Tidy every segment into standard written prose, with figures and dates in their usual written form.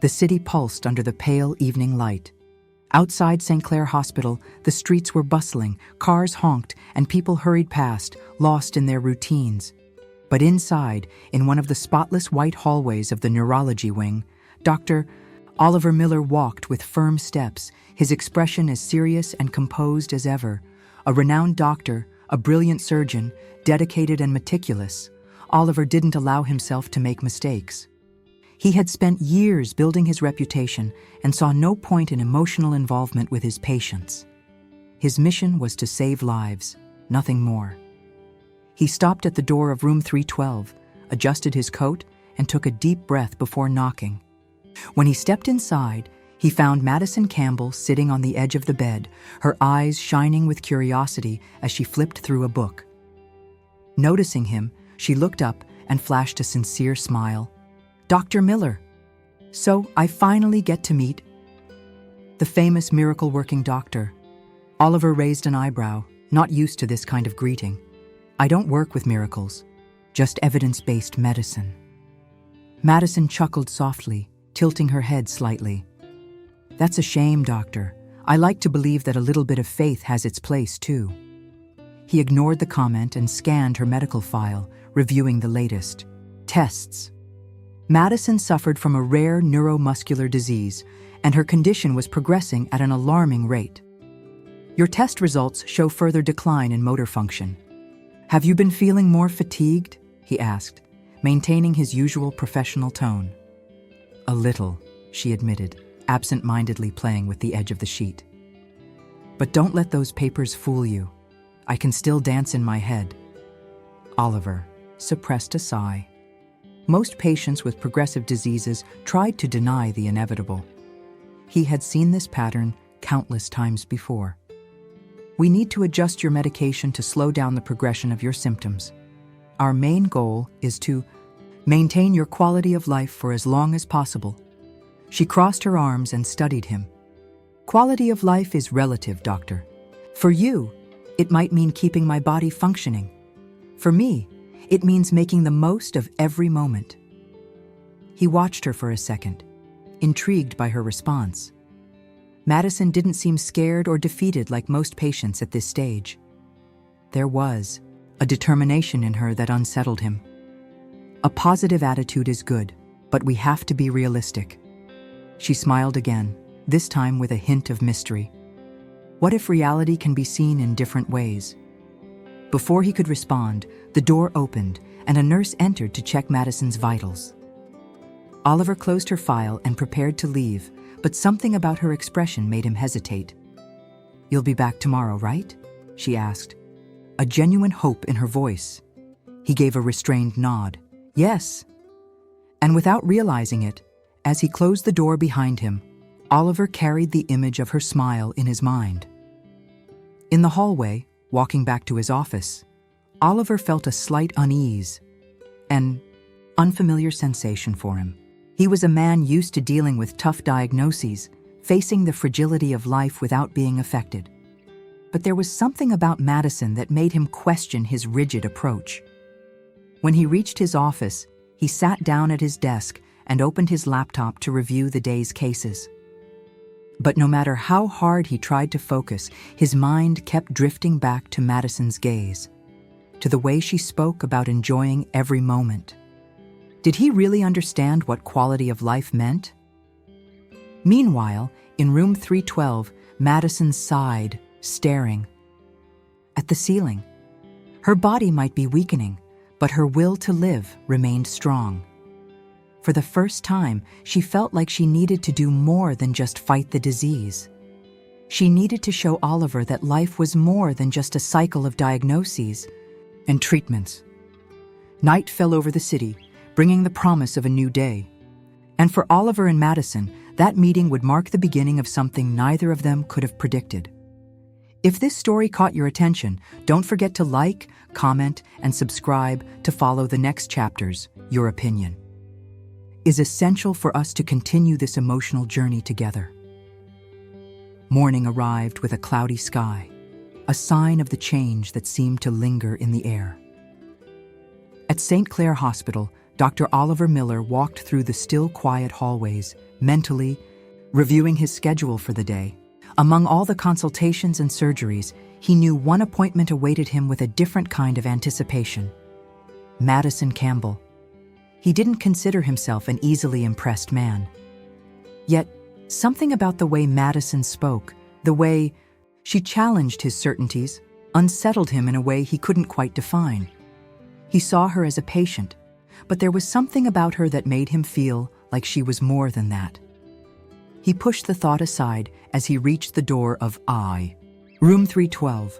The city pulsed under the pale evening light. Outside St. Clair Hospital, the streets were bustling, cars honked, and people hurried past, lost in their routines. But inside, in one of the spotless white hallways of the neurology wing, Dr. Oliver Miller walked with firm steps, his expression as serious and composed as ever. A renowned doctor, a brilliant surgeon, dedicated and meticulous, Oliver didn't allow himself to make mistakes. He had spent years building his reputation and saw no point in emotional involvement with his patients. His mission was to save lives, nothing more. He stopped at the door of room 312, adjusted his coat, and took a deep breath before knocking. When he stepped inside, he found Madison Campbell sitting on the edge of the bed, her eyes shining with curiosity as she flipped through a book. Noticing him, she looked up and flashed a sincere smile. "Dr. Miller, so I finally get to meet the famous miracle-working doctor." Oliver raised an eyebrow, not used to this kind of greeting. "I don't work with miracles, just evidence-based medicine." Madison chuckled softly, tilting her head slightly. "That's a shame, doctor. I like to believe that a little bit of faith has its place, too." He ignored the comment and scanned her medical file, reviewing the latest tests. Madison suffered from a rare neuromuscular disease, and her condition was progressing at an alarming rate. "Your test results show further decline in motor function. Have you been feeling more fatigued?" he asked, maintaining his usual professional tone. "A little," she admitted, absent-mindedly playing with the edge of the sheet. "But don't let those papers fool you. I can still dance in my head." Oliver suppressed a sigh. Most patients with progressive diseases tried to deny the inevitable. He had seen this pattern countless times before. "We need to adjust your medication to slow down the progression of your symptoms. Our main goal is to maintain your quality of life for as long as possible." She crossed her arms and studied him. "Quality of life is relative, doctor. For you, it might mean keeping my body functioning. For me, it means making the most of every moment." He watched her for a second, intrigued by her response. Madison didn't seem scared or defeated like most patients at this stage. There was a determination in her that unsettled him. "A positive attitude is good, but we have to be realistic." She smiled again, this time with a hint of mystery. "What if reality can be seen in different ways?" Before he could respond, the door opened and a nurse entered to check Madison's vitals. Oliver closed her file and prepared to leave, but something about her expression made him hesitate. "You'll be back tomorrow, right?" she asked, a genuine hope in her voice. He gave a restrained nod. "Yes." And without realizing it, as he closed the door behind him, Oliver carried the image of her smile in his mind. In the hallway, walking back to his office, Oliver felt a slight unease, an unfamiliar sensation for him. He was a man used to dealing with tough diagnoses, facing the fragility of life without being affected. But there was something about Madison that made him question his rigid approach. When he reached his office, he sat down at his desk and opened his laptop to review the day's cases. But no matter how hard he tried to focus, his mind kept drifting back to Madison's gaze, to the way she spoke about enjoying every moment. Did he really understand what quality of life meant? Meanwhile, in room 312, Madison sighed, staring at the ceiling. Her body might be weakening, but her will to live remained strong. For the first time, she felt like she needed to do more than just fight the disease. She needed to show Oliver that life was more than just a cycle of diagnoses and treatments. Night fell over the city, bringing the promise of a new day. And for Oliver and Madison, that meeting would mark the beginning of something neither of them could have predicted. If this story caught your attention, don't forget to like, comment, and subscribe to follow the next chapters. Your opinion is essential for us to continue this emotional journey together. Morning arrived with a cloudy sky, a sign of the change that seemed to linger in the air. At St. Clair Hospital, Dr. Oliver Miller walked through the still, quiet hallways, mentally reviewing his schedule for the day. Among all the consultations and surgeries, he knew one appointment awaited him with a different kind of anticipation. Madison Campbell. He didn't consider himself an easily impressed man. Yet, something about the way Madison spoke, the way she challenged his certainties, unsettled him in a way he couldn't quite define. He saw her as a patient, but there was something about her that made him feel like she was more than that. He pushed the thought aside as he reached the door of Room 312.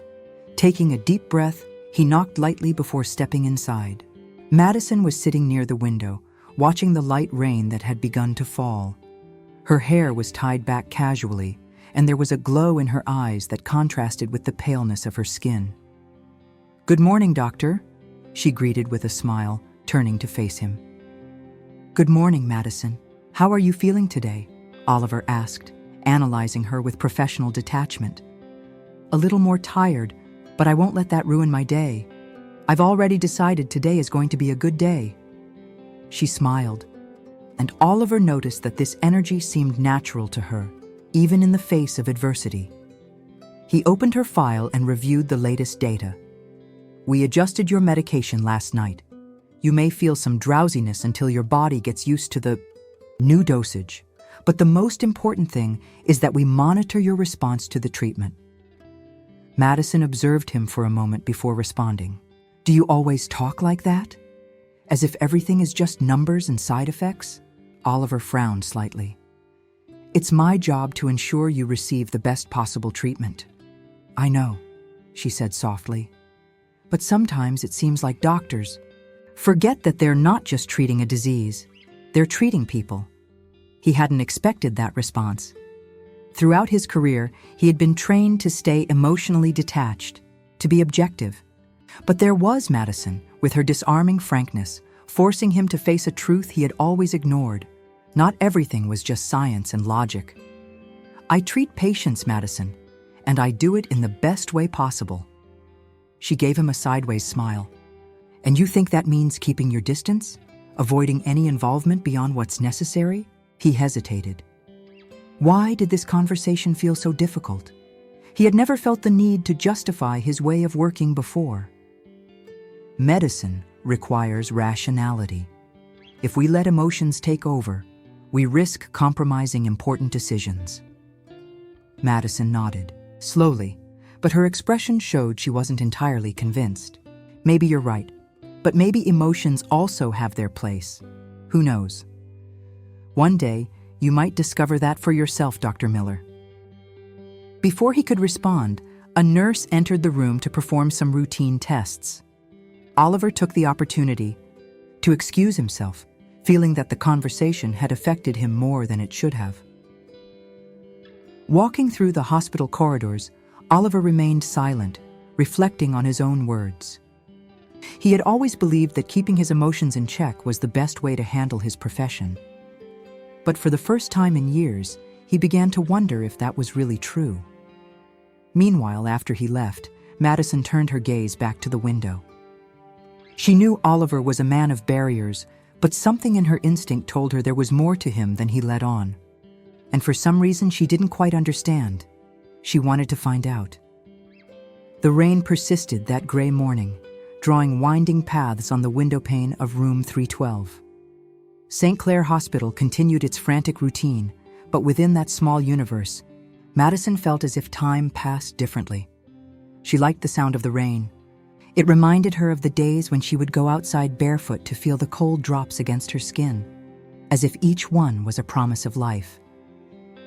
Taking a deep breath, he knocked lightly before stepping inside. Madison was sitting near the window, watching the light rain that had begun to fall. Her hair was tied back casually, and there was a glow in her eyes that contrasted with the paleness of her skin. "Good morning, doctor," she greeted with a smile, turning to face him. "Good morning, Madison. How are you feeling today?" Oliver asked, analyzing her with professional detachment. "A little more tired, but I won't let that ruin my day. I've already decided today is going to be a good day." She smiled, and Oliver noticed that this energy seemed natural to her, even in the face of adversity. He opened her file and reviewed the latest data. "We adjusted your medication last night. You may feel some drowsiness until your body gets used to the new dosage, but the most important thing is that we monitor your response to the treatment." Madison observed him for a moment before responding. "Do you always talk like that? As if everything is just numbers and side effects?" Oliver frowned slightly. "It's my job to ensure you receive the best possible treatment." "I know," she said softly. "But sometimes it seems like doctors forget that they're not just treating a disease, they're treating people." He hadn't expected that response. Throughout his career, he had been trained to stay emotionally detached, to be objective. But there was Madison, with her disarming frankness, forcing him to face a truth he had always ignored. Not everything was just science and logic. "I treat patients, Madison, and I do it in the best way possible." She gave him a sideways smile. "And you think that means keeping your distance? Avoiding any involvement beyond what's necessary?" He hesitated. Why did this conversation feel so difficult? He had never felt the need to justify his way of working before. Medicine requires rationality. If we let emotions take over, we risk compromising important decisions. Madison nodded, slowly, but her expression showed she wasn't entirely convinced. "Maybe you're right, but maybe emotions also have their place. Who knows? One day, you might discover that for yourself, Dr. Miller." Before he could respond, a nurse entered the room to perform some routine tests. Oliver took the opportunity to excuse himself, feeling that the conversation had affected him more than it should have. Walking through the hospital corridors, Oliver remained silent, reflecting on his own words. He had always believed that keeping his emotions in check was the best way to handle his profession. But for the first time in years, he began to wonder if that was really true. Meanwhile, after he left, Madison turned her gaze back to the window. She knew Oliver was a man of barriers, but something in her instinct told her there was more to him than he let on. And for some reason she didn't quite understand. She wanted to find out. The rain persisted that gray morning, drawing winding paths on the windowpane of room 312. St. Clair Hospital continued its frantic routine, but within that small universe, Madison felt as if time passed differently. She liked the sound of the rain. It reminded her of the days when she would go outside barefoot to feel the cold drops against her skin, as if each one was a promise of life.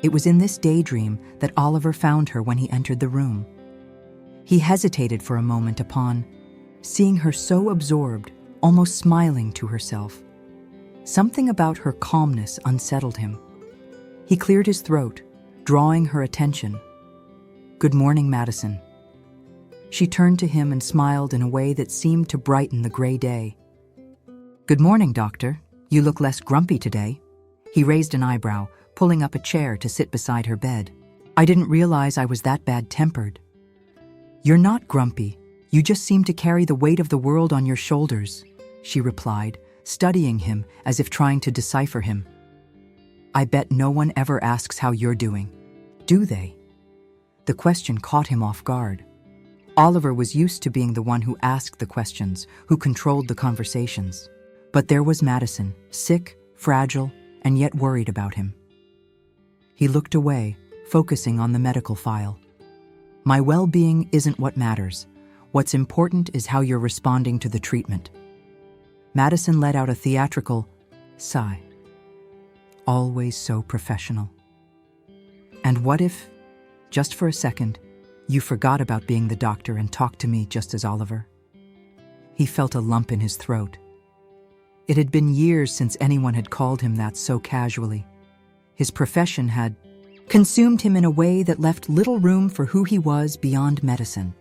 It was in this daydream that Oliver found her when he entered the room. He hesitated for a moment upon seeing her so absorbed, almost smiling to herself. Something about her calmness unsettled him. He cleared his throat, drawing her attention. "Good morning, Madison." She turned to him and smiled in a way that seemed to brighten the gray day. "Good morning, doctor. You look less grumpy today." He raised an eyebrow, pulling up a chair to sit beside her bed. "I didn't realize I was that bad-tempered." "You're not grumpy. You just seem to carry the weight of the world on your shoulders," she replied, studying him as if trying to decipher him. "I bet no one ever asks how you're doing, do they?" The question caught him off guard. Oliver was used to being the one who asked the questions, who controlled the conversations. But there was Madison, sick, fragile, and yet worried about him. He looked away, focusing on the medical file. "My well-being isn't what matters. What's important is how you're responding to the treatment." Madison let out a theatrical sigh. Always so professional. "And what if, just for a second, you forgot about being the doctor and talked to me just as Oliver?" He felt a lump in his throat. It had been years since anyone had called him that so casually. His profession had consumed him in a way that left little room for who he was beyond medicine.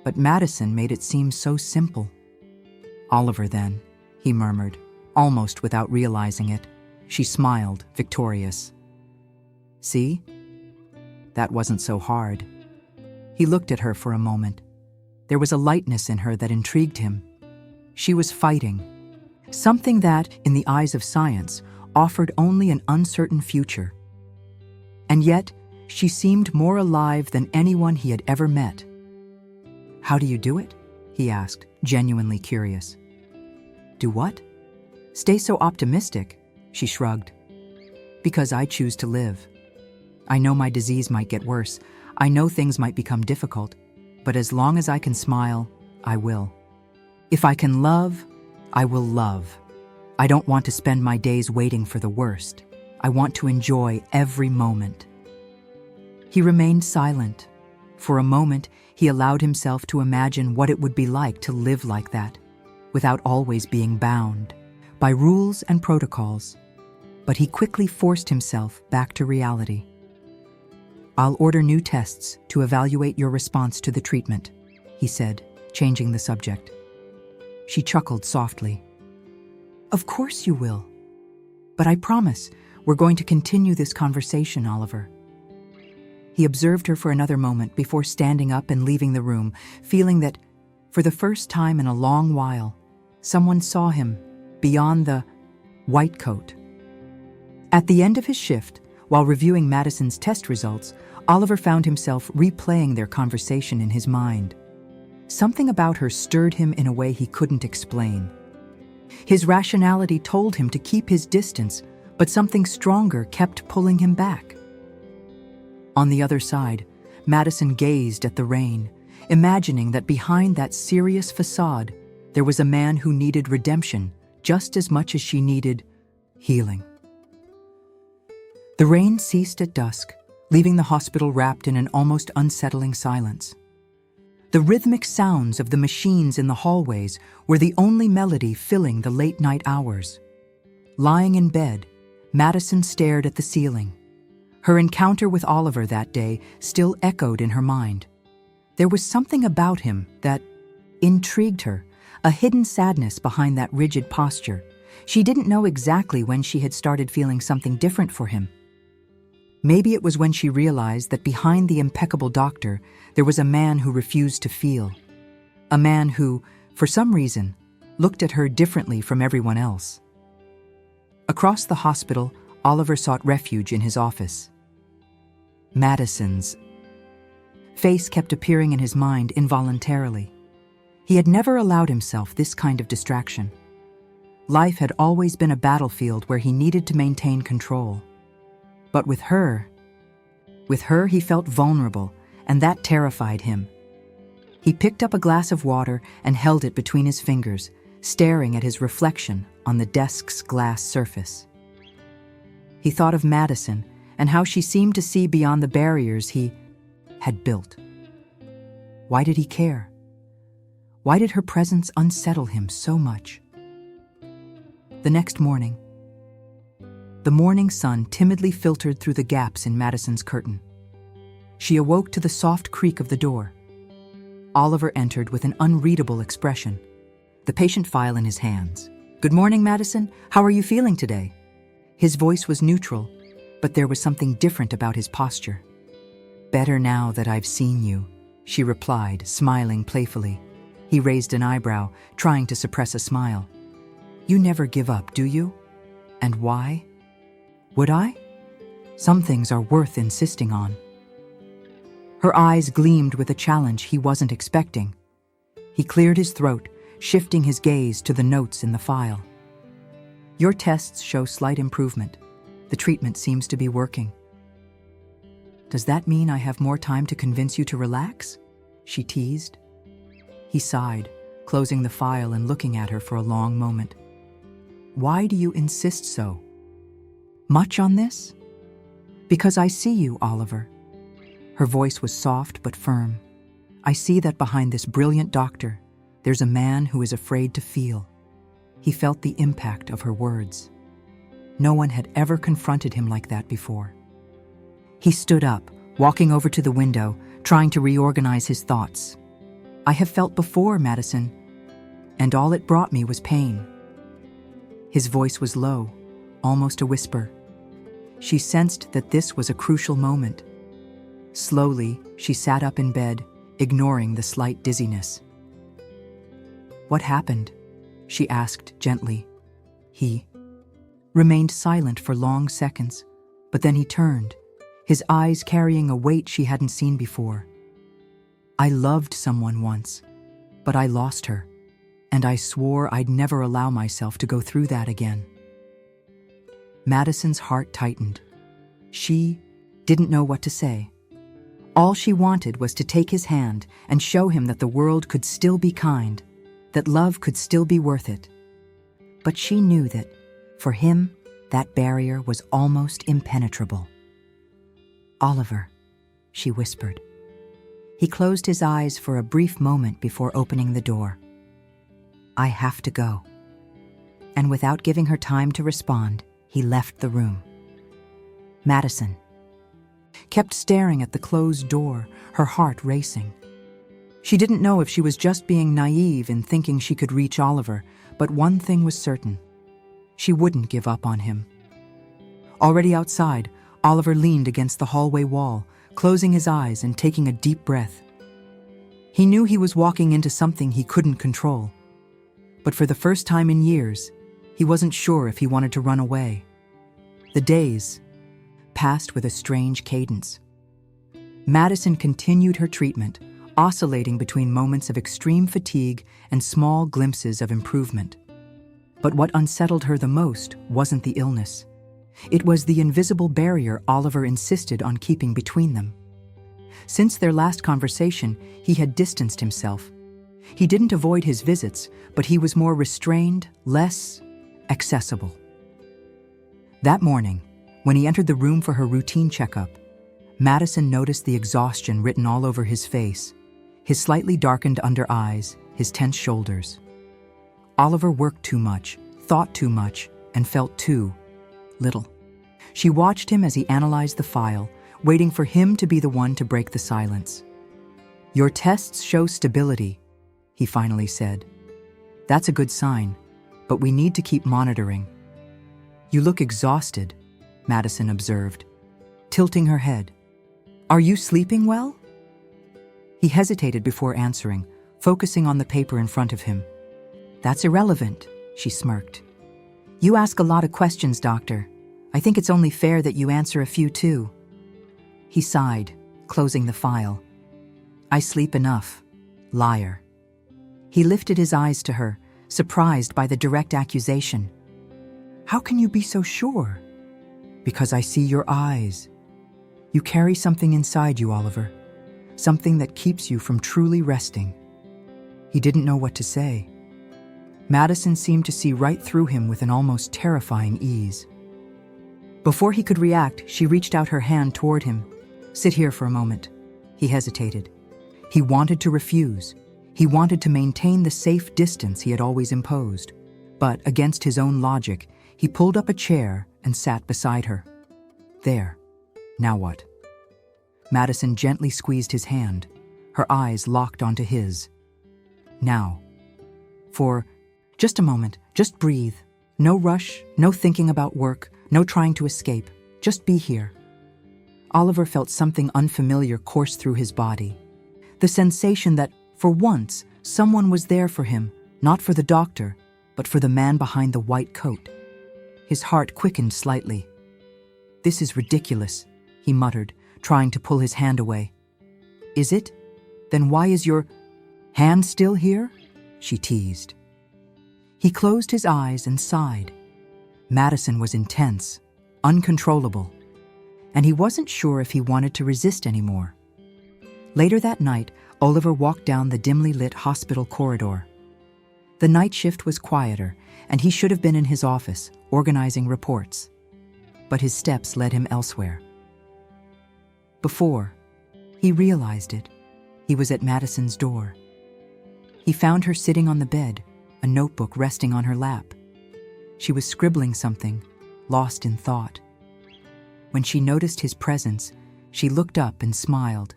But Madison made it seem so simple. "Oliver, then," he murmured, almost without realizing it. She smiled, victorious. "See? That wasn't so hard." He looked at her for a moment. There was a lightness in her that intrigued him. She was fighting. Something that, in the eyes of science, offered only an uncertain future. And yet, she seemed more alive than anyone he had ever met. "How do you do it?" he asked, genuinely curious. "Do what?" "Stay so optimistic," she shrugged. "Because I choose to live. I know my disease might get worse. I know things might become difficult. But as long as I can smile, I will. If I can love, I will love. I don't want to spend my days waiting for the worst. I want to enjoy every moment." He remained silent. For a moment, he allowed himself to imagine what it would be like to live like that, without always being bound by rules and protocols. But he quickly forced himself back to reality. "I'll order new tests to evaluate your response to the treatment," he said, changing the subject. She chuckled softly. "Of course you will. But I promise we're going to continue this conversation, Oliver." He observed her for another moment before standing up and leaving the room, feeling that, for the first time in a long while, someone saw him beyond the white coat. At the end of his shift, while reviewing Madison's test results, Oliver found himself replaying their conversation in his mind. Something about her stirred him in a way he couldn't explain. His rationality told him to keep his distance, but something stronger kept pulling him back. On the other side, Madison gazed at the rain, imagining that behind that serious facade, there was a man who needed redemption just as much as she needed healing. The rain ceased at dusk, leaving the hospital wrapped in an almost unsettling silence. The rhythmic sounds of the machines in the hallways were the only melody filling the late-night hours. Lying in bed, Madison stared at the ceiling. Her encounter with Oliver that day still echoed in her mind. There was something about him that intrigued her, a hidden sadness behind that rigid posture. She didn't know exactly when she had started feeling something different for him. Maybe it was when she realized that behind the impeccable doctor, there was a man who refused to feel. A man who, for some reason, looked at her differently from everyone else. Across the hospital, Oliver sought refuge in his office. Madison's face kept appearing in his mind involuntarily. He had never allowed himself this kind of distraction. Life had always been a battlefield where he needed to maintain control. But with her he felt vulnerable, and that terrified him. He picked up a glass of water and held it between his fingers, staring at his reflection on the desk's glass surface. He thought of Madison and how she seemed to see beyond the barriers he had built. Why did he care? Why did her presence unsettle him so much? The next morning, the morning sun timidly filtered through the gaps in Madison's curtain. She awoke to the soft creak of the door. Oliver entered with an unreadable expression, the patient file in his hands. "Good morning, Madison. How are you feeling today?" His voice was neutral, but there was something different about his posture. "Better now that I've seen you," she replied, smiling playfully. He raised an eyebrow, trying to suppress a smile. You never give up, do you? And why? Would I? Some things are worth insisting on. Her eyes gleamed with a challenge he wasn't expecting. He cleared his throat, shifting his gaze to the notes in the file. Your tests show slight improvement. The treatment seems to be working. Does that mean I have more time to convince you to relax? She teased. He sighed, closing the file and looking at her for a long moment. Why do you insist so? Much on this? Because I see you, Oliver. Her voice was soft but firm. I see that behind this brilliant doctor, there's a man who is afraid to feel. He felt the impact of her words. No one had ever confronted him like that before. He stood up, walking over to the window, trying to reorganize his thoughts. I have felt before, Madison, and all it brought me was pain. His voice was low, almost a whisper. She sensed that this was a crucial moment. Slowly, she sat up in bed, ignoring the slight dizziness. What happened? She asked gently. He remained silent for long seconds, but then he turned, his eyes carrying a weight she hadn't seen before. I loved someone once, but I lost her, and I swore I'd never allow myself to go through that again. Madison's heart tightened. She didn't know what to say. All she wanted was to take his hand and show him that the world could still be kind, that love could still be worth it. But she knew that, for him, that barrier was almost impenetrable. Oliver, she whispered. He closed his eyes for a brief moment before opening the door. I have to go. And without giving her time to respond, he left the room. Madison kept staring at the closed door, her heart racing. She didn't know if she was just being naive in thinking she could reach Oliver, but one thing was certain. She wouldn't give up on him. Already outside, Oliver leaned against the hallway wall, closing his eyes and taking a deep breath. He knew he was walking into something he couldn't control. But for the first time in years, he wasn't sure if he wanted to run away. The days passed with a strange cadence. Madison continued her treatment, oscillating between moments of extreme fatigue and small glimpses of improvement. But what unsettled her the most wasn't the illness. It was the invisible barrier Oliver insisted on keeping between them. Since their last conversation, he had distanced himself. He didn't avoid his visits, but he was more restrained, less accessible. That morning, when he entered the room for her routine checkup, Madison noticed the exhaustion written all over his face, his slightly darkened under eyes, his tense shoulders. Oliver worked too much, thought too much, and felt too little. She watched him as he analyzed the file, waiting for him to be the one to break the silence. Your tests show stability, he finally said. That's a good sign, but we need to keep monitoring. You look exhausted, Madison observed, tilting her head. Are you sleeping well? He hesitated before answering, focusing on the paper in front of him. That's irrelevant, she smirked. You ask a lot of questions, doctor. I think it's only fair that you answer a few too. He sighed, closing the file. I sleep enough, liar. He lifted his eyes to her, surprised by the direct accusation. How can you be so sure? Because I see your eyes. You carry something inside you, Oliver. Something that keeps you from truly resting. He didn't know what to say. Madison seemed to see right through him with an almost terrifying ease. Before he could react, she reached out her hand toward him. Sit here for a moment. He hesitated. He wanted to refuse. He wanted to maintain the safe distance he had always imposed. But, against his own logic, he pulled up a chair and sat beside her. There. Now what? Madison gently squeezed his hand, her eyes locked onto his. Now. For just a moment, just breathe. No rush, no thinking about work, no trying to escape. Just be here. Oliver felt something unfamiliar course through his body. The sensation that, for once, someone was there for him, not for the doctor, but for the man behind the white coat. His heart quickened slightly. "This is ridiculous," he muttered, trying to pull his hand away. "Is it? Then why is your hand still here?" she teased. He closed his eyes and sighed. Madison was intense, uncontrollable, and he wasn't sure if he wanted to resist anymore. Later that night, Oliver walked down the dimly lit hospital corridor. The night shift was quieter, and he should have been in his office, organizing reports. But his steps led him elsewhere. Before he realized it, he was at Madison's door. He found her sitting on the bed, a notebook resting on her lap. She was scribbling something, lost in thought. When she noticed his presence, she looked up and smiled.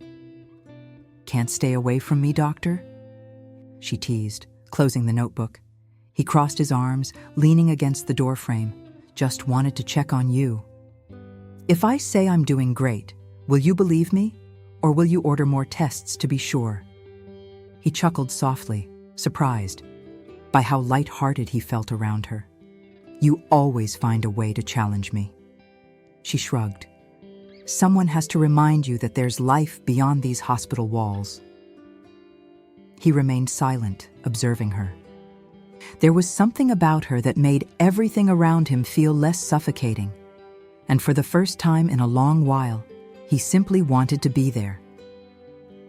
"Can't stay away from me, doctor?" she teased, closing the notebook. He crossed his arms, leaning against the doorframe. "Just wanted to check on you. If I say I'm doing great, will you believe me, or will you order more tests to be sure?" He chuckled softly, surprised by how light-hearted he felt around her. "You always find a way to challenge me." She shrugged. "Someone has to remind you that there's life beyond these hospital walls." He remained silent, observing her. There was something about her that made everything around him feel less suffocating, and for the first time in a long while, he simply wanted to be there.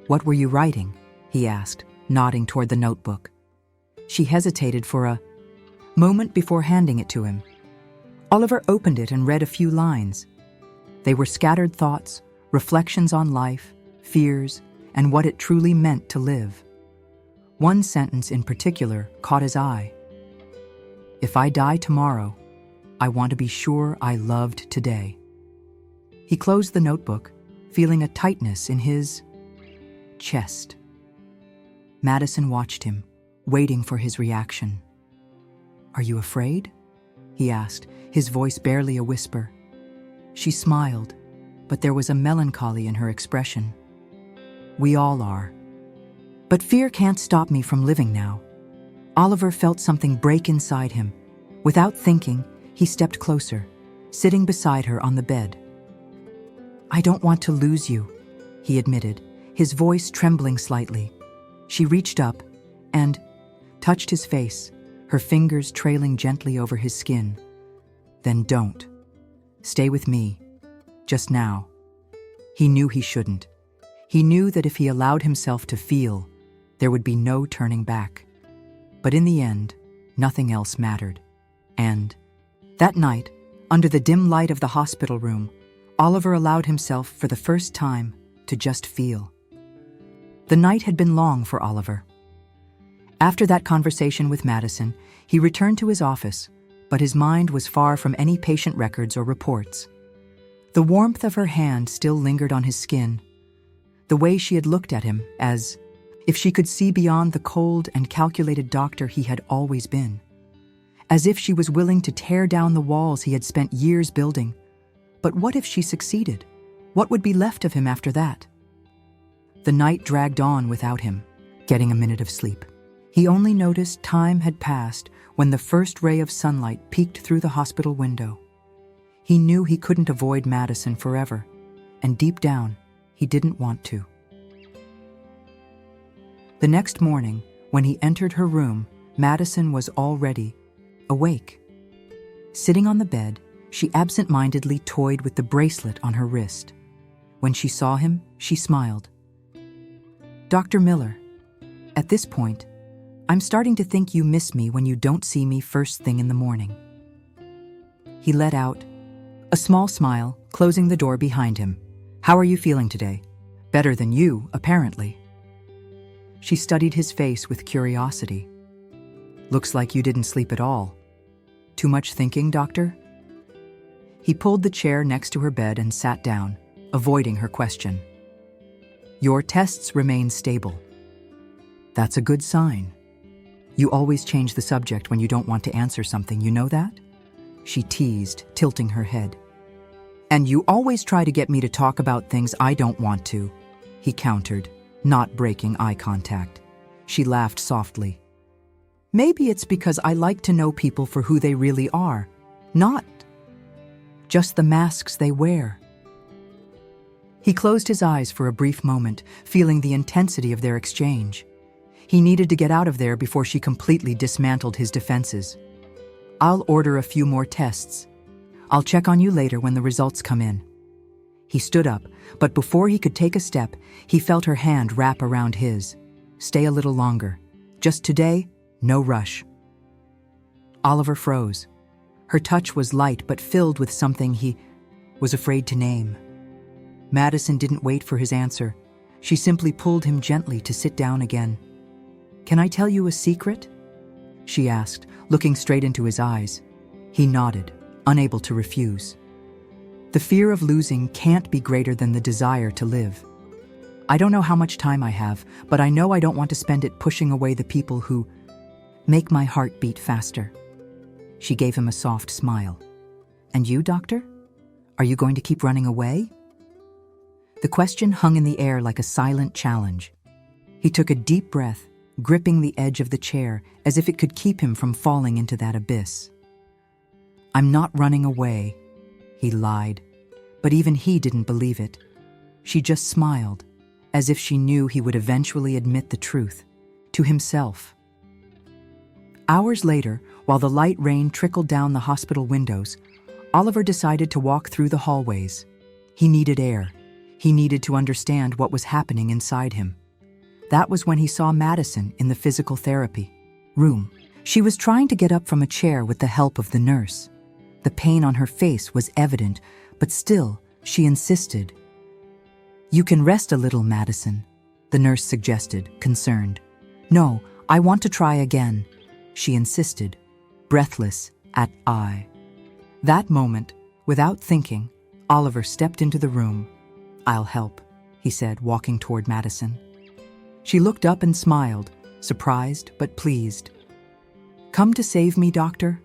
"What were you writing?" he asked, nodding toward the notebook. She hesitated for a moment before handing it to him. Oliver opened it and read a few lines. They were scattered thoughts, reflections on life, fears, and what it truly meant to live. One sentence in particular caught his eye. "If I die tomorrow, I want to be sure I loved today." He closed the notebook, feeling a tightness in his chest. Madison watched him, waiting for his reaction. "Are you afraid?" he asked, his voice barely a whisper. She smiled, but there was a melancholy in her expression. "We all are. But fear can't stop me from living now." Oliver felt something break inside him. Without thinking, he stepped closer, sitting beside her on the bed. "I don't want to lose you," he admitted, his voice trembling slightly. She reached up and touched his face, her fingers trailing gently over his skin. "Then don't. Stay with me. Just now." He knew he shouldn't. He knew that if he allowed himself to feel, there would be no turning back. But in the end, nothing else mattered. And that night, under the dim light of the hospital room, Oliver allowed himself for the first time to just feel. The night had been long for Oliver. After that conversation with Madison, he returned to his office, but his mind was far from any patient records or reports. The warmth of her hand still lingered on his skin, the way she had looked at him as if she could see beyond the cold and calculated doctor he had always been, as if she was willing to tear down the walls he had spent years building. But what if she succeeded? What would be left of him after that? The night dragged on without him, getting a minute of sleep. He only noticed time had passed when the first ray of sunlight peeked through the hospital window. He knew he couldn't avoid Madison forever, and deep down, he didn't want to. The next morning, when he entered her room, Madison was already awake. Sitting on the bed, she absent-mindedly toyed with the bracelet on her wrist. When she saw him, she smiled. "Dr. Miller, at this point, I'm starting to think you miss me when you don't see me first thing in the morning." He let out a small smile, closing the door behind him. "How are you feeling today?" "Better than you, apparently." She studied his face with curiosity. "Looks like you didn't sleep at all. Too much thinking, doctor?" He pulled the chair next to her bed and sat down, avoiding her question. "Your tests remain stable." "That's a good sign. You always change the subject when you don't want to answer something, you know that?" she teased, tilting her head. "And you always try to get me to talk about things I don't want to," he countered, not breaking eye contact. She laughed softly. Maybe it's because I like to know people for who they really are, not just the masks they wear. He closed his eyes for a brief moment, feeling the intensity of their exchange. He needed to get out of there before she completely dismantled his defenses. I'll order a few more tests. I'll check on you later when the results come in. He stood up, but before he could take a step, he felt her hand wrap around his. Stay a little longer. Just today, no rush. Oliver froze. Her touch was light but filled with something he was afraid to name. Madison didn't wait for his answer. She simply pulled him gently to sit down again. "Can I tell you a secret?" she asked, looking straight into his eyes. He nodded, unable to refuse. "The fear of losing can't be greater than the desire to live. I don't know how much time I have, but I know I don't want to spend it pushing away the people who make my heart beat faster." She gave him a soft smile. "And you, doctor? Are you going to keep running away?" The question hung in the air like a silent challenge. He took a deep breath, gripping the edge of the chair as if it could keep him from falling into that abyss. "I'm not running away," he lied, but even he didn't believe it. She just smiled, as if she knew he would eventually admit the truth, to himself. Hours later, while the light rain trickled down the hospital windows, Oliver decided to walk through the hallways. He needed air. He needed to understand what was happening inside him. That was when he saw Madison in the physical therapy room. She was trying to get up from a chair with the help of the nurse. The pain on her face was evident, but still, she insisted. "You can rest a little, Madison," the nurse suggested, concerned. "No, I want to try again," she insisted, breathless at eye. That moment, without thinking, Oliver stepped into the room. "I'll help," he said, walking toward Madison. She looked up and smiled, surprised but pleased. "Come to save me, doctor?"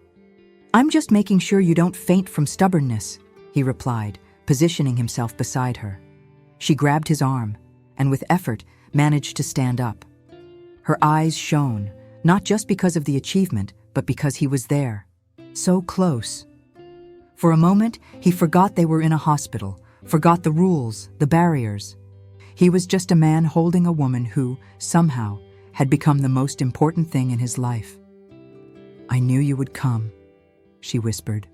"I'm just making sure you don't faint from stubbornness," he replied, positioning himself beside her. She grabbed his arm, and with effort managed to stand up. Her eyes shone, not just because of the achievement, but because he was there. So close. For a moment, he forgot they were in a hospital, forgot the rules, the barriers. He was just a man holding a woman who, somehow, had become the most important thing in his life. "I knew you would come," she whispered.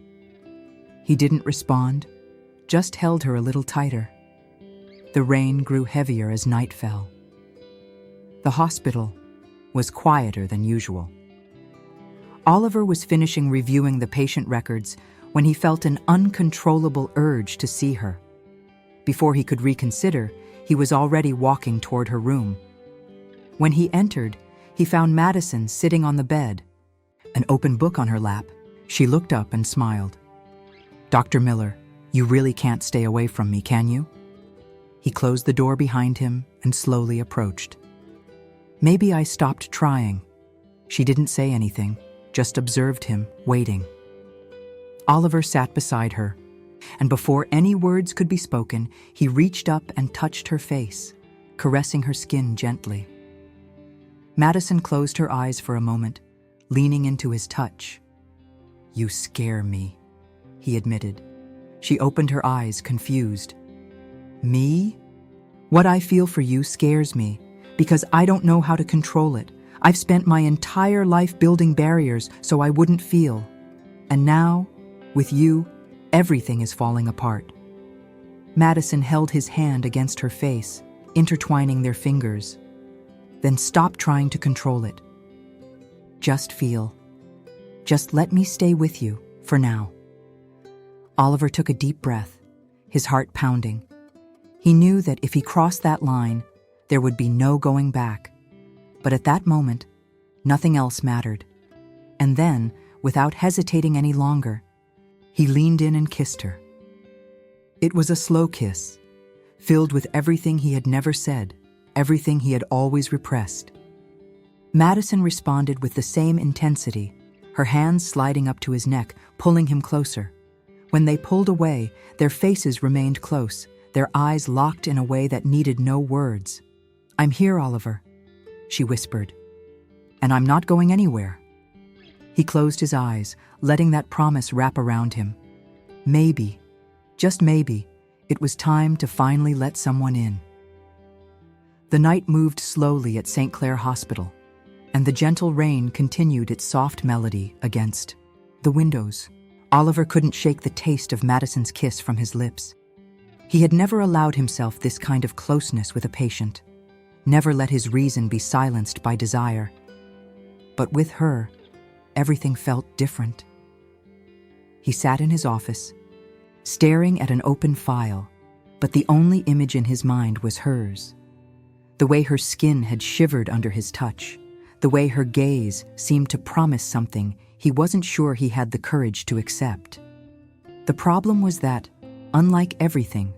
He didn't respond, just held her a little tighter. The rain grew heavier as night fell. The hospital was quieter than usual. Oliver was finishing reviewing the patient records when he felt an uncontrollable urge to see her. Before he could reconsider, he was already walking toward her room. When he entered, he found Madison sitting on the bed, an open book on her lap. She looked up and smiled. "Dr. Miller, you really can't stay away from me, can you?" He closed the door behind him and slowly approached. "Maybe I stopped trying." She didn't say anything, just observed him, waiting. Oliver sat beside her, and before any words could be spoken, he reached up and touched her face, caressing her skin gently. Madison closed her eyes for a moment, leaning into his touch. "You scare me," he admitted. She opened her eyes, confused. "Me? What I feel for you scares me, because I don't know how to control it. I've spent my entire life building barriers so I wouldn't feel. And now, with you, everything is falling apart." Madison held his hand against her face, intertwining their fingers. "Then stop trying to control it. Just feel. Just let me stay with you, for now." Oliver took a deep breath, his heart pounding. He knew that if he crossed that line, there would be no going back. But at that moment, nothing else mattered. And then, without hesitating any longer, he leaned in and kissed her. It was a slow kiss, filled with everything he had never said, everything he had always repressed. Madison responded with the same intensity, her hands sliding up to his neck, pulling him closer. When they pulled away, their faces remained close, their eyes locked in a way that needed no words. "I'm here, Oliver," she whispered. "And I'm not going anywhere." He closed his eyes, letting that promise wrap around him. Maybe, just maybe, it was time to finally let someone in. The night moved slowly at St. Clair Hospital, and the gentle rain continued its soft melody against the windows. Oliver couldn't shake the taste of Madison's kiss from his lips. He had never allowed himself this kind of closeness with a patient, never let his reason be silenced by desire. But with her, everything felt different. He sat in his office, staring at an open file, but the only image in his mind was hers. The way her skin had shivered under his touch, the way her gaze seemed to promise something he wasn't sure he had the courage to accept. The problem was that, unlike everything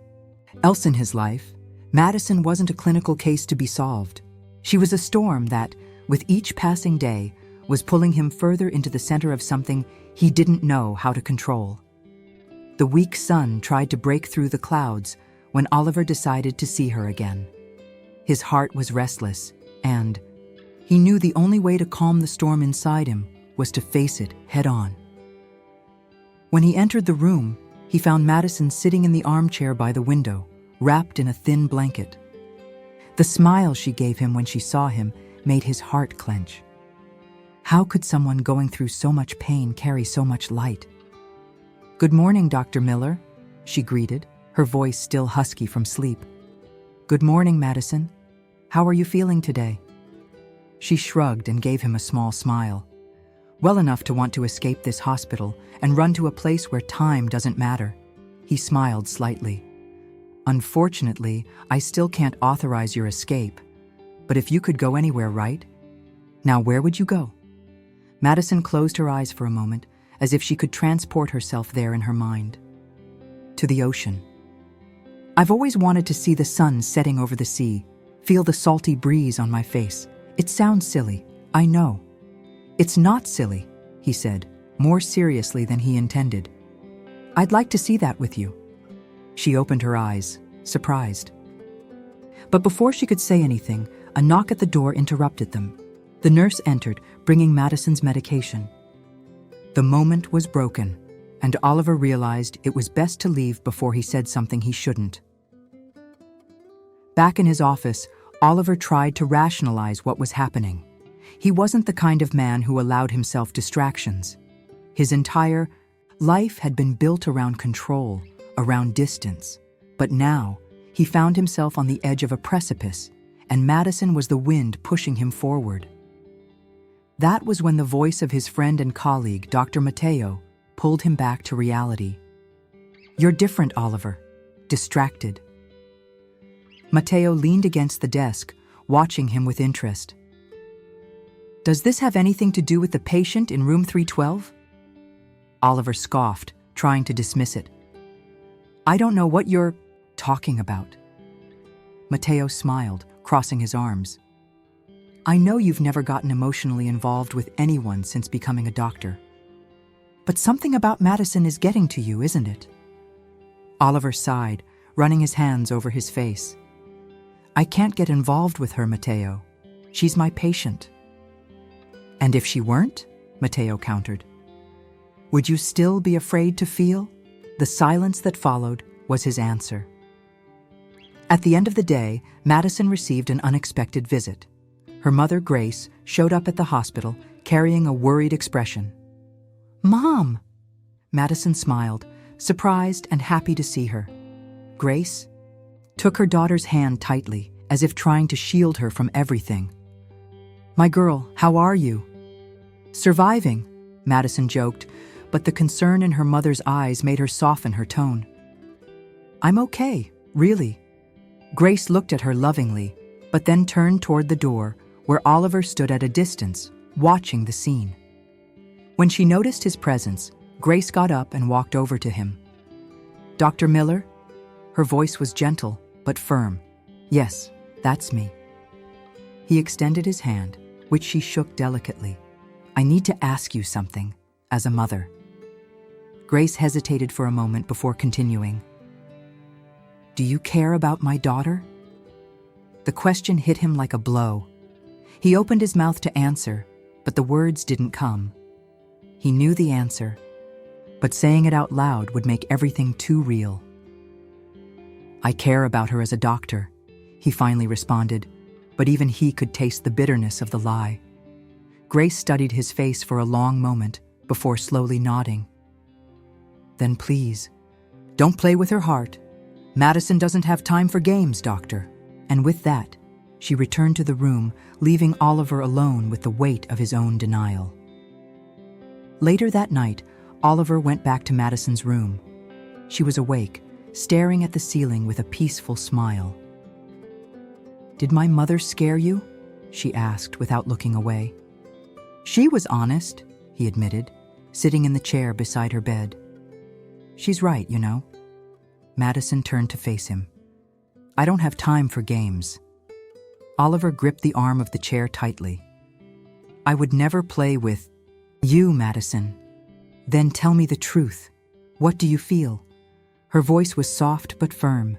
else in his life, Madison wasn't a clinical case to be solved. She was a storm that, with each passing day, was pulling him further into the center of something he didn't know how to control. The weak sun tried to break through the clouds when Oliver decided to see her again. His heart was restless, and he knew the only way to calm the storm inside him was to face it head-on. When he entered the room, he found Madison sitting in the armchair by the window, wrapped in a thin blanket. The smile she gave him when she saw him made his heart clench. How could someone going through so much pain carry so much light? "Good morning, Dr. Miller," she greeted, her voice still husky from sleep. "Good morning, Madison. How are you feeling today?" She shrugged and gave him a small smile. Well enough to want to escape this hospital and run to a place where time doesn't matter. He smiled slightly. "Unfortunately, I still can't authorize your escape. But if you could go anywhere, right? Now, where would you go?" Madison closed her eyes for a moment, as if she could transport herself there in her mind. "To the ocean. I've always wanted to see the sun setting over the sea, feel the salty breeze on my face. It sounds silly, I know." "It's not silly," he said, more seriously than he intended. "I'd like to see that with you." She opened her eyes, surprised. But before she could say anything, a knock at the door interrupted them. The nurse entered, bringing Madison's medication. The moment was broken, and Oliver realized it was best to leave before he said something he shouldn't. Back in his office, Oliver tried to rationalize what was happening. He wasn't the kind of man who allowed himself distractions. His entire life had been built around control, around distance. But now, he found himself on the edge of a precipice, and Madison was the wind pushing him forward. That was when the voice of his friend and colleague, Dr. Matteo, pulled him back to reality. "You're different, Oliver. Distracted." Matteo leaned against the desk, watching him with interest. "Does this have anything to do with the patient in room 312? Oliver scoffed, trying to dismiss it. "I don't know what you're talking about." Matteo smiled, crossing his arms. "I know you've never gotten emotionally involved with anyone since becoming a doctor. But something about Madison is getting to you, isn't it?" Oliver sighed, running his hands over his face. "I can't get involved with her, Matteo. She's my patient." "And if she weren't?" Matteo countered. "Would you still be afraid to feel?" The silence that followed was his answer. At the end of the day, Madison received an unexpected visit. Her mother, Grace, showed up at the hospital, carrying a worried expression. "Mom!" Madison smiled, surprised and happy to see her. Grace took her daughter's hand tightly, as if trying to shield her from everything. "My girl, how are you?" "Surviving," Madison joked, but the concern in her mother's eyes made her soften her tone. "I'm okay, really." Grace looked at her lovingly, but then turned toward the door, where Oliver stood at a distance, watching the scene. When she noticed his presence, Grace got up and walked over to him. "Dr. Miller?" Her voice was gentle, but firm. "Yes, that's me." He extended his hand, which she shook delicately. "I need to ask you something, as a mother." Grace hesitated for a moment before continuing. "Do you care about my daughter?" The question hit him like a blow. He opened his mouth to answer, but the words didn't come. He knew the answer, but saying it out loud would make everything too real. "I care about her as a doctor," he finally responded, but even he could taste the bitterness of the lie. Grace studied his face for a long moment before slowly nodding. "Then please, don't play with her heart. Madison doesn't have time for games, doctor." And with that, she returned to the room, leaving Oliver alone with the weight of his own denial. Later that night, Oliver went back to Madison's room. She was awake, staring at the ceiling with a peaceful smile. "Did my mother scare you?" she asked without looking away. "She was honest," he admitted, sitting in the chair beside her bed. "She's right, you know." Madison turned to face him. "I don't have time for games." Oliver gripped the arm of the chair tightly. "I would never play with you, Madison." "Then tell me the truth. What do you feel?" Her voice was soft but firm.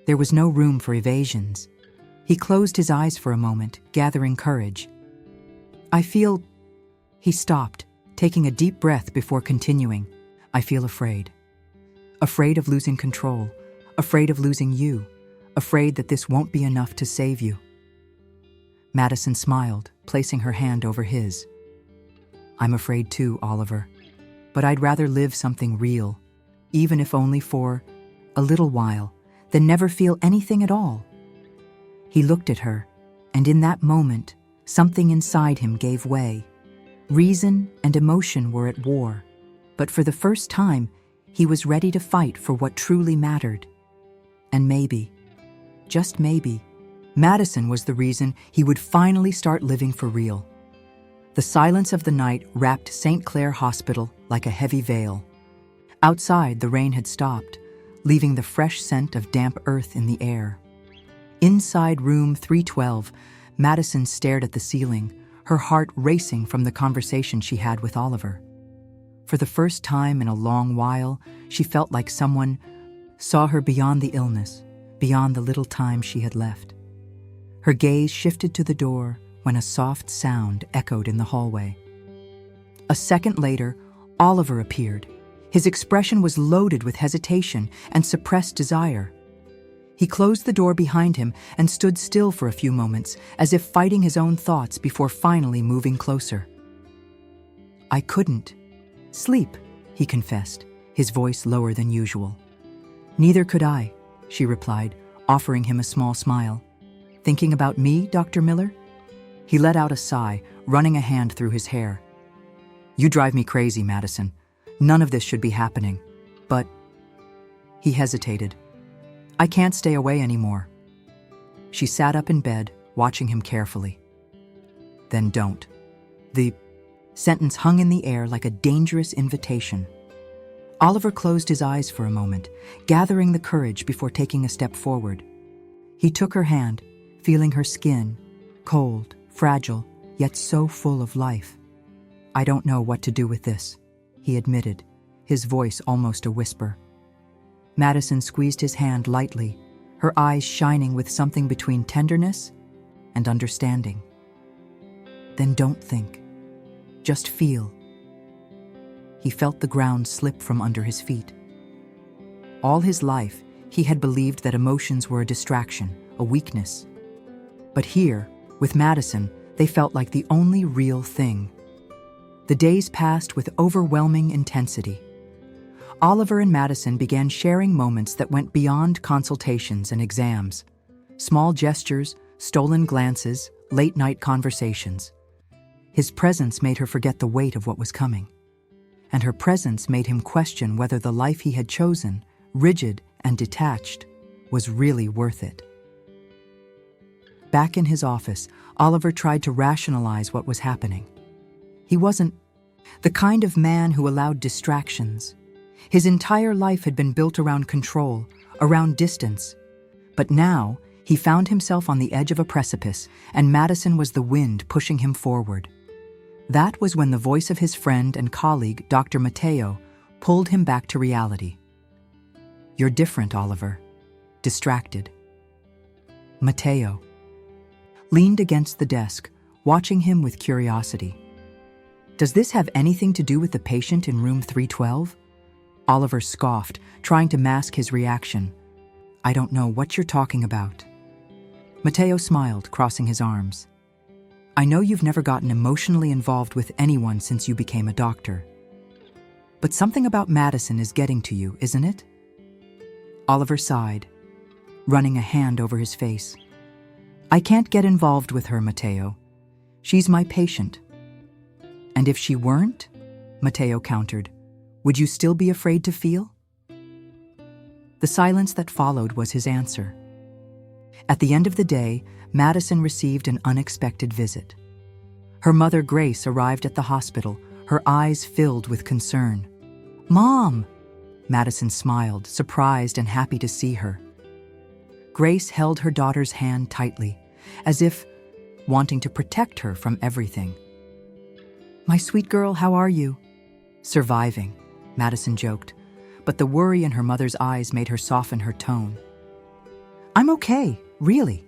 There was no room for evasions. He closed his eyes for a moment, gathering courage. "I feel—" He stopped, taking a deep breath before continuing. "I feel afraid. Afraid of losing control. Afraid of losing you. Afraid that this won't be enough to save you." Madison smiled, placing her hand over his. "I'm afraid too, Oliver. But I'd rather live something real, even if only for a little while, than never feel anything at all." He looked at her, and in that moment, something inside him gave way. Reason and emotion were at war, but for the first time, he was ready to fight for what truly mattered. And maybe, just maybe, Madison was the reason he would finally start living for real. The silence of the night wrapped St. Clair Hospital like a heavy veil. Outside, the rain had stopped, leaving the fresh scent of damp earth in the air. Inside room 312, Madison stared at the ceiling, her heart racing from the conversation she had with Oliver. For the first time in a long while, she felt like someone saw her beyond the illness, beyond the little time she had left. Her gaze shifted to the door when a soft sound echoed in the hallway. A second later, Oliver appeared. His expression was loaded with hesitation and suppressed desire. He closed the door behind him and stood still for a few moments, as if fighting his own thoughts before finally moving closer. "I couldn't sleep," he confessed, his voice lower than usual. "Neither could I," she replied, offering him a small smile. "Thinking about me, Dr. Miller?" He let out a sigh, running a hand through his hair. "You drive me crazy, Madison. None of this should be happening. But—" He hesitated. "I can't stay away anymore." She sat up in bed, watching him carefully. "Then don't." The sentence hung in the air like a dangerous invitation. Oliver closed his eyes for a moment, gathering the courage before taking a step forward. He took her hand, feeling her skin, cold, fragile, yet so full of life. "I don't know what to do with this," he admitted, his voice almost a whisper. Madison squeezed his hand lightly, her eyes shining with something between tenderness and understanding. "Then don't think. Just feel." He felt the ground slip from under his feet. All his life, he had believed that emotions were a distraction, a weakness. But here, with Madison, they felt like the only real thing. The days passed with overwhelming intensity. Oliver and Madison began sharing moments that went beyond consultations and exams. Small gestures, stolen glances, late-night conversations. His presence made her forget the weight of what was coming. And her presence made him question whether the life he had chosen, rigid and detached, was really worth it. Back in his office, Oliver tried to rationalize what was happening. He wasn't the kind of man who allowed distractions. His entire life had been built around control, around distance. But now, he found himself on the edge of a precipice, and Madison was the wind pushing him forward. That was when the voice of his friend and colleague, Dr. Matteo, pulled him back to reality. "You're different, Oliver." Distracted. Matteo leaned against the desk, watching him with curiosity. Does this have anything to do with the patient in room 312? Oliver scoffed, trying to mask his reaction. I don't know what you're talking about. Matteo smiled, crossing his arms. I know you've never gotten emotionally involved with anyone since you became a doctor. But something about Madison is getting to you, isn't it? Oliver sighed, running a hand over his face. I can't get involved with her, Matteo. She's my patient. And if she weren't, Matteo countered, would you still be afraid to feel? The silence that followed was his answer. At the end of the day, Madison received an unexpected visit. Her mother, Grace, arrived at the hospital, her eyes filled with concern. Mom! Madison smiled, surprised and happy to see her. Grace held her daughter's hand tightly, as if wanting to protect her from everything. My sweet girl, how are you? Surviving, Madison joked, but the worry in her mother's eyes made her soften her tone. I'm okay, really.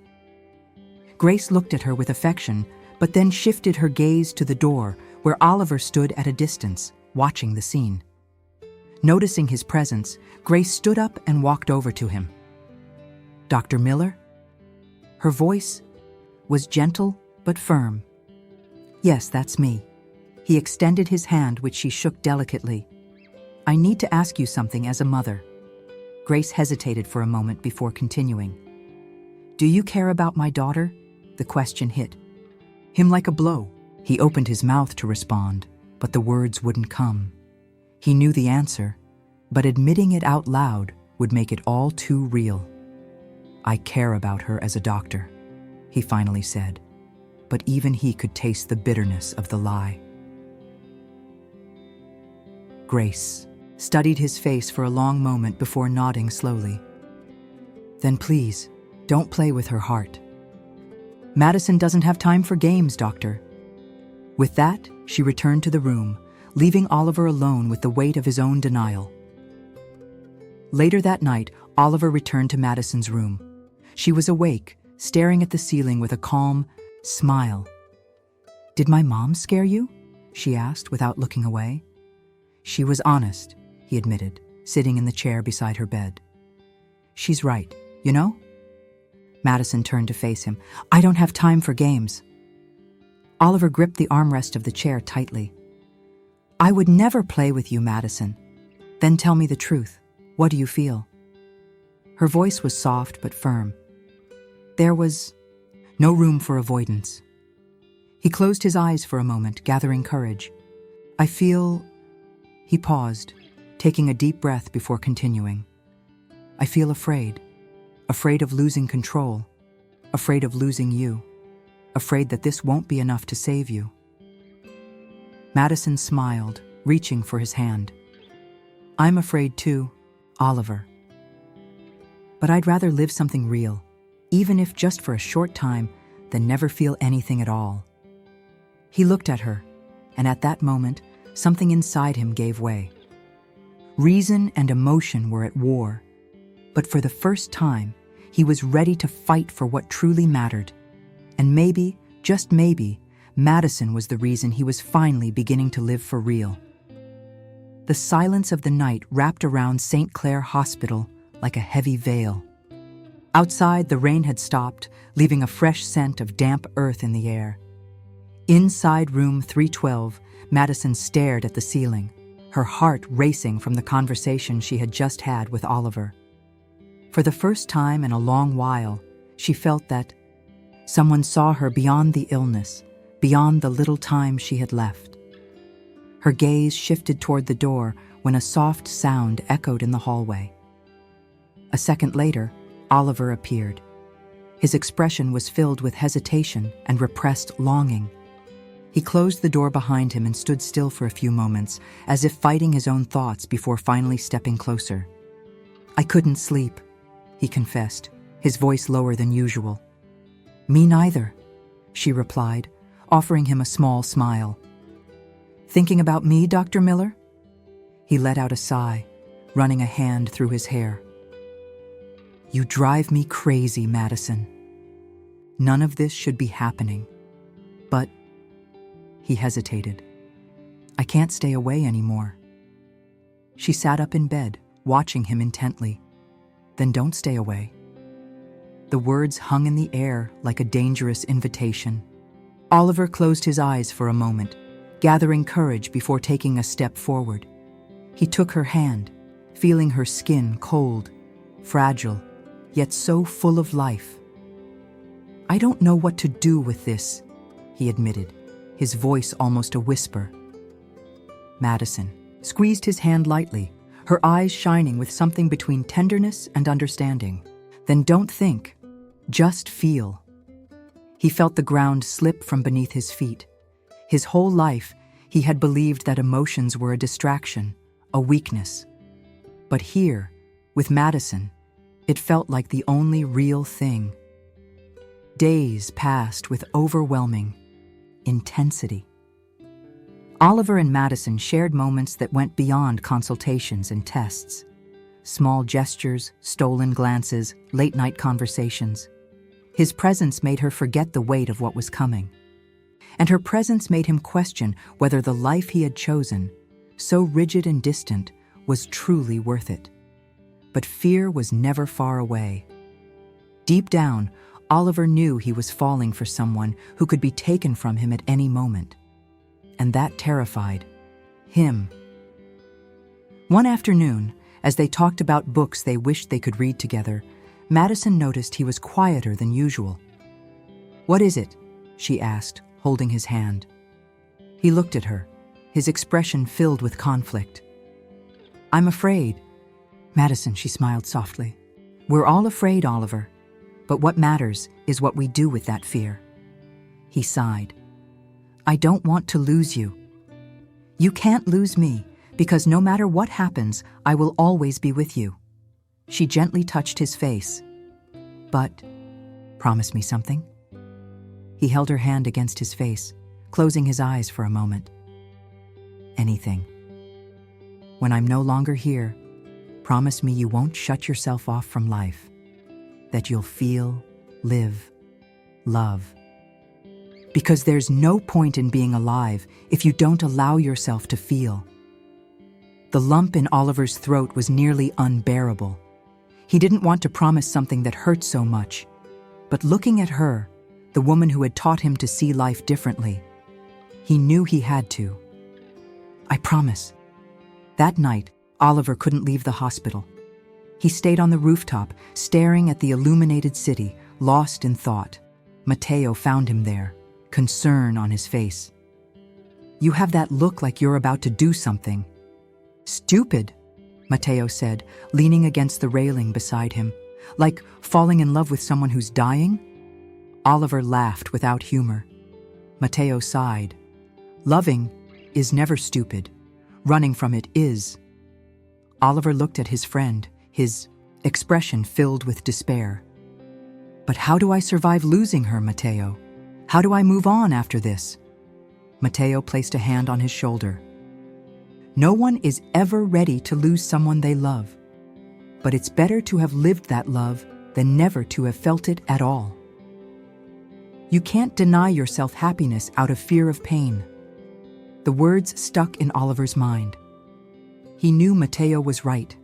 Grace looked at her with affection, but then shifted her gaze to the door where Oliver stood at a distance, watching the scene. Noticing his presence, Grace stood up and walked over to him. Dr. Miller? Her voice was gentle but firm. Yes, that's me. He extended his hand, which she shook delicately. I need to ask you something as a mother. Grace hesitated for a moment before continuing. Do you care about my daughter? The question hit him like a blow. He opened his mouth to respond, but the words wouldn't come. He knew the answer, but admitting it out loud would make it all too real. I care about her as a doctor, he finally said, but even he could taste the bitterness of the lie. Grace studied his face for a long moment before nodding slowly. Then please, don't play with her heart. Madison doesn't have time for games, doctor. With that, she returned to the room, leaving Oliver alone with the weight of his own denial. Later that night, Oliver returned to Madison's room. She was awake, staring at the ceiling with a calm smile. Did my mom scare you? She asked without looking away. She was honest, he admitted, sitting in the chair beside her bed. She's right, you know? Madison turned to face him. I don't have time for games. Oliver gripped the armrest of the chair tightly. I would never play with you, Madison. Then tell me the truth. What do you feel? Her voice was soft but firm. There was no room for avoidance. He closed his eyes for a moment, gathering courage. I feel... He paused, taking a deep breath before continuing. I feel afraid. Afraid of losing control. Afraid of losing you. Afraid that this won't be enough to save you. Madison smiled, reaching for his hand. I'm afraid too, Oliver. But I'd rather live something real, even if just for a short time, than never feel anything at all. He looked at her, and at that moment, something inside him gave way. Reason and emotion were at war, but for the first time, he was ready to fight for what truly mattered. And maybe, just maybe, Madison was the reason he was finally beginning to live for real. The silence of the night wrapped around St. Clair Hospital like a heavy veil. Outside, the rain had stopped, leaving a fresh scent of damp earth in the air. Inside room 312, Madison stared at the ceiling, her heart racing from the conversation she had just had with Oliver. For the first time in a long while, she felt that someone saw her beyond the illness, beyond the little time she had left. Her gaze shifted toward the door when a soft sound echoed in the hallway. A second later, Oliver appeared. His expression was filled with hesitation and repressed longing. He closed the door behind him and stood still for a few moments, as if fighting his own thoughts before finally stepping closer. I couldn't sleep, he confessed, his voice lower than usual. Me neither, she replied, offering him a small smile. Thinking about me, Dr. Miller? He let out a sigh, running a hand through his hair. You drive me crazy, Madison. None of this should be happening. But he hesitated. I can't stay away anymore. She sat up in bed, watching him intently. Then don't stay away. The words hung in the air like a dangerous invitation. Oliver closed his eyes for a moment, gathering courage before taking a step forward. He took her hand, feeling her skin cold, fragile, yet so full of life. I don't know what to do with this, he admitted, his voice almost a whisper. Madison squeezed his hand lightly, her eyes shining with something between tenderness and understanding. Then don't think, just feel. He felt the ground slip from beneath his feet. His whole life, he had believed that emotions were a distraction, a weakness. But here, with Madison, it felt like the only real thing. Days passed with overwhelming intensity. Oliver and Madison shared moments that went beyond consultations and tests. Small gestures, stolen glances, late-night conversations. His presence made her forget the weight of what was coming. And her presence made him question whether the life he had chosen, so rigid and distant, was truly worth it. But fear was never far away. Deep down, Oliver knew he was falling for someone who could be taken from him at any moment. And that terrified him. One afternoon, as they talked about books they wished they could read together, Madison noticed he was quieter than usual. "What is it?" she asked, holding his hand. He looked at her, his expression filled with conflict. "I'm afraid." "Madison," she smiled softly. "We're all afraid, Oliver. But what matters is what we do with that fear." He sighed. "I don't want to lose you." "You can't lose me, because no matter what happens, I will always be with you." She gently touched his face. "But, promise me something." He held her hand against his face, closing his eyes for a moment. "Anything. When I'm no longer here, promise me you won't shut yourself off from life, that you'll feel, live, love. Because there's no point in being alive if you don't allow yourself to feel." The lump in Oliver's throat was nearly unbearable. He didn't want to promise something that hurt so much. But looking at her, the woman who had taught him to see life differently, he knew he had to. "I promise." That night, Oliver couldn't leave the hospital. He stayed on the rooftop, staring at the illuminated city, lost in thought. Matteo found him there, concern on his face. "You have that look like you're about to do something." "Stupid," Matteo said, leaning against the railing beside him. "Like falling in love with someone who's dying?" Oliver laughed without humor. Matteo sighed. "Loving is never stupid. Running from it is." Oliver looked at his friend, his expression filled with despair. "But how do I survive losing her, Matteo? How do I move on after this?" Matteo placed a hand on his shoulder. "No one is ever ready to lose someone they love. But it's better to have lived that love than never to have felt it at all. You can't deny yourself happiness out of fear of pain." The words stuck in Oliver's mind. He knew Matteo was right.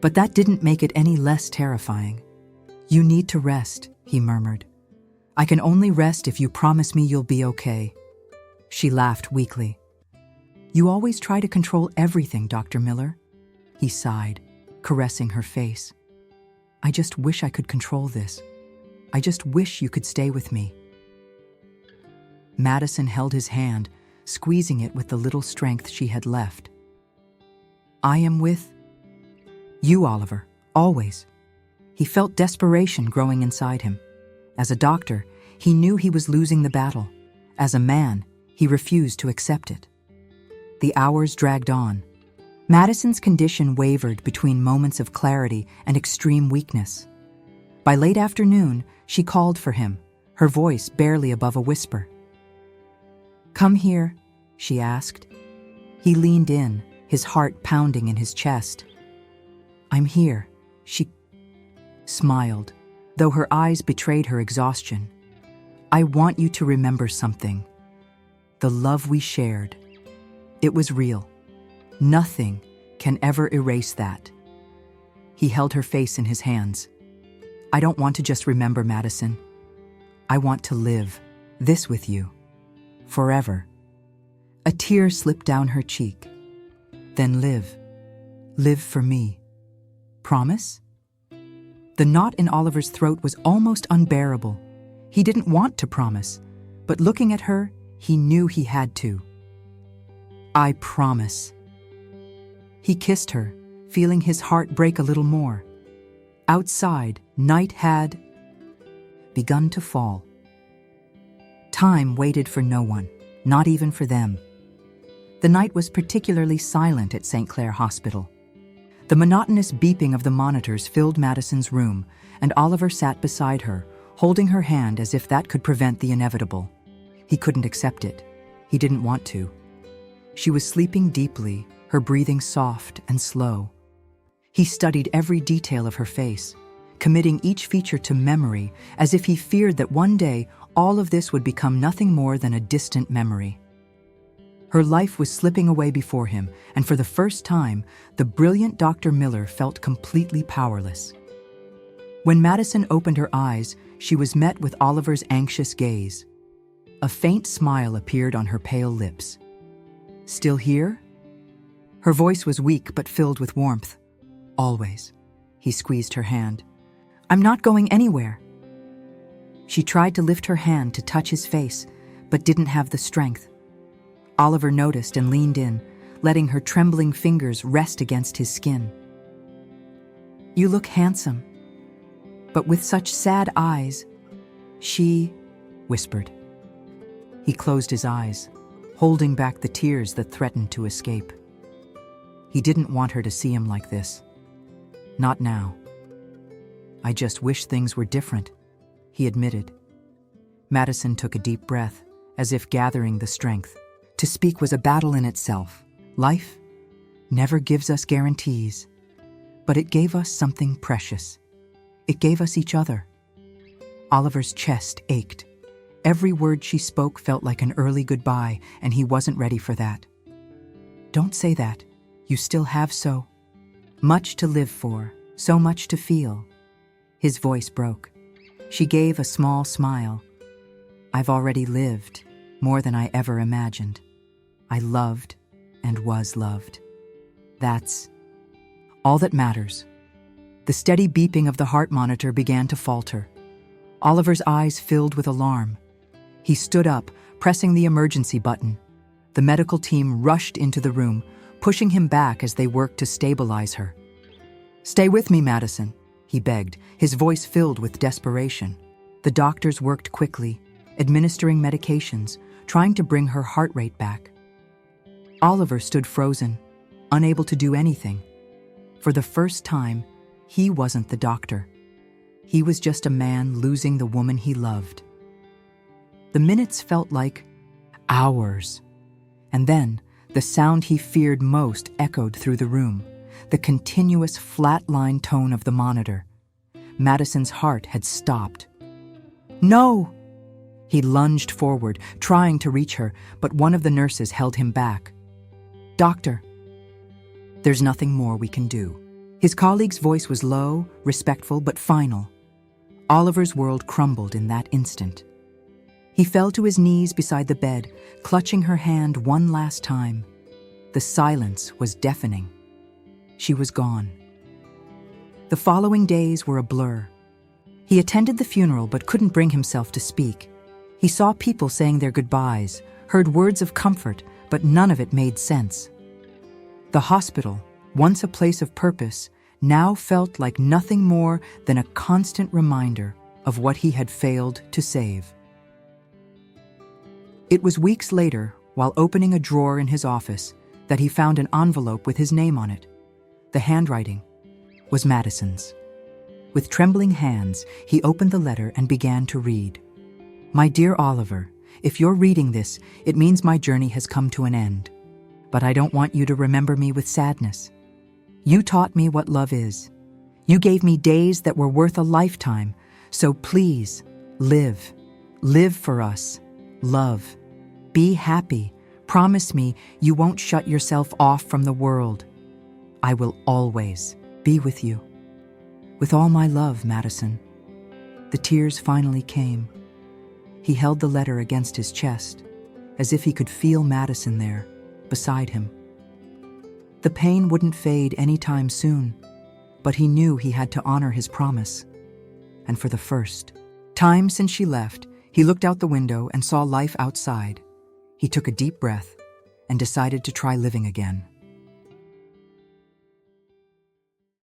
But that didn't make it any less terrifying. "You need to rest," he murmured. "I can only rest if you promise me you'll be okay." She laughed weakly. "You always try to control everything, Dr. Miller." He sighed, caressing her face. "I just wish I could control this. I just wish you could stay with me." Madison held his hand, squeezing it with the little strength she had left. "I am with you, Oliver, always." He felt desperation growing inside him. As a doctor, he knew he was losing the battle. As a man, he refused to accept it. The hours dragged on. Madison's condition wavered between moments of clarity and extreme weakness. By late afternoon, she called for him, her voice barely above a whisper. "Come here," she asked. He leaned in, his heart pounding in his chest. "I'm here," she smiled, though her eyes betrayed her exhaustion. "I want you to remember something. The love we shared. It was real. Nothing can ever erase that. He held her face in his hands. I don't want to just remember, Madison. I want to live this with you. Forever. A tear slipped down her cheek. Then live. Live for me. Promise? The knot in Oliver's throat was almost unbearable. He didn't want to promise, but looking at her, he knew he had to. I promise. He kissed her, feeling his heart break a little more. Outside, night had begun to fall. Time waited for no one, not even for them. The night was particularly silent at St. Clair Hospital. The monotonous beeping of the monitors filled Madison's room, and Oliver sat beside her, holding her hand as if that could prevent the inevitable. He couldn't accept it. He didn't want to. She was sleeping deeply, her breathing soft and slow. He studied every detail of her face, committing each feature to memory as if he feared that one day all of this would become nothing more than a distant memory. Her life was slipping away before him, and for the first time, the brilliant Dr. Miller felt completely powerless. When Madison opened her eyes, she was met with Oliver's anxious gaze. A faint smile appeared on her pale lips. Still here? Her voice was weak but filled with warmth. Always. He squeezed her hand. I'm not going anywhere. She tried to lift her hand to touch his face, but didn't have the strength. Oliver noticed and leaned in, letting her trembling fingers rest against his skin. You look handsome, but with such sad eyes, she whispered. He closed his eyes, holding back the tears that threatened to escape. He didn't want her to see him like this. Not now. I just wish things were different, he admitted. Madison took a deep breath, as if gathering the strength. To speak was a battle in itself. Life never gives us guarantees, but it gave us something precious. It gave us each other. Oliver's chest ached. Every word she spoke felt like an early goodbye, and he wasn't ready for that. Don't say that. You still have so much to live for, so much to feel. His voice broke. She gave a small smile. I've already lived more than I ever imagined. I loved and was loved. That's all that matters. The steady beeping of the heart monitor began to falter. Oliver's eyes filled with alarm. He stood up, pressing the emergency button. The medical team rushed into the room, pushing him back as they worked to stabilize her. Stay with me, Madison, he begged, his voice filled with desperation. The doctors worked quickly, administering medications, trying to bring her heart rate back. Oliver stood frozen, unable to do anything. For the first time, he wasn't the doctor. He was just a man losing the woman he loved. The minutes felt like hours. And then, the sound he feared most echoed through the room, the continuous flat-line tone of the monitor. Madison's heart had stopped. No! He lunged forward, trying to reach her, but one of the nurses held him back. Doctor, there's nothing more we can do. His colleague's voice was low, respectful, but final. Oliver's world crumbled in that instant. He fell to his knees beside the bed, clutching her hand one last time. The silence was deafening. She was gone. The following days were a blur. He attended the funeral but couldn't bring himself to speak. He saw people saying their goodbyes, heard words of comfort, but none of it made sense. The hospital, once a place of purpose, now felt like nothing more than a constant reminder of what he had failed to save. It was weeks later, while opening a drawer in his office, that he found an envelope with his name on it. The handwriting was Madison's. With trembling hands, he opened the letter and began to read. My dear Oliver, if you're reading this, it means my journey has come to an end. But I don't want you to remember me with sadness. You taught me what love is. You gave me days that were worth a lifetime. So please, live. Live for us. Love. Be happy. Promise me you won't shut yourself off from the world. I will always be with you. With all my love, Madison." The tears finally came. He held the letter against his chest, as if he could feel Madison there, beside him. The pain wouldn't fade anytime soon, but he knew he had to honor his promise. And for the first time since she left, he looked out the window and saw life outside. He took a deep breath and decided to try living again.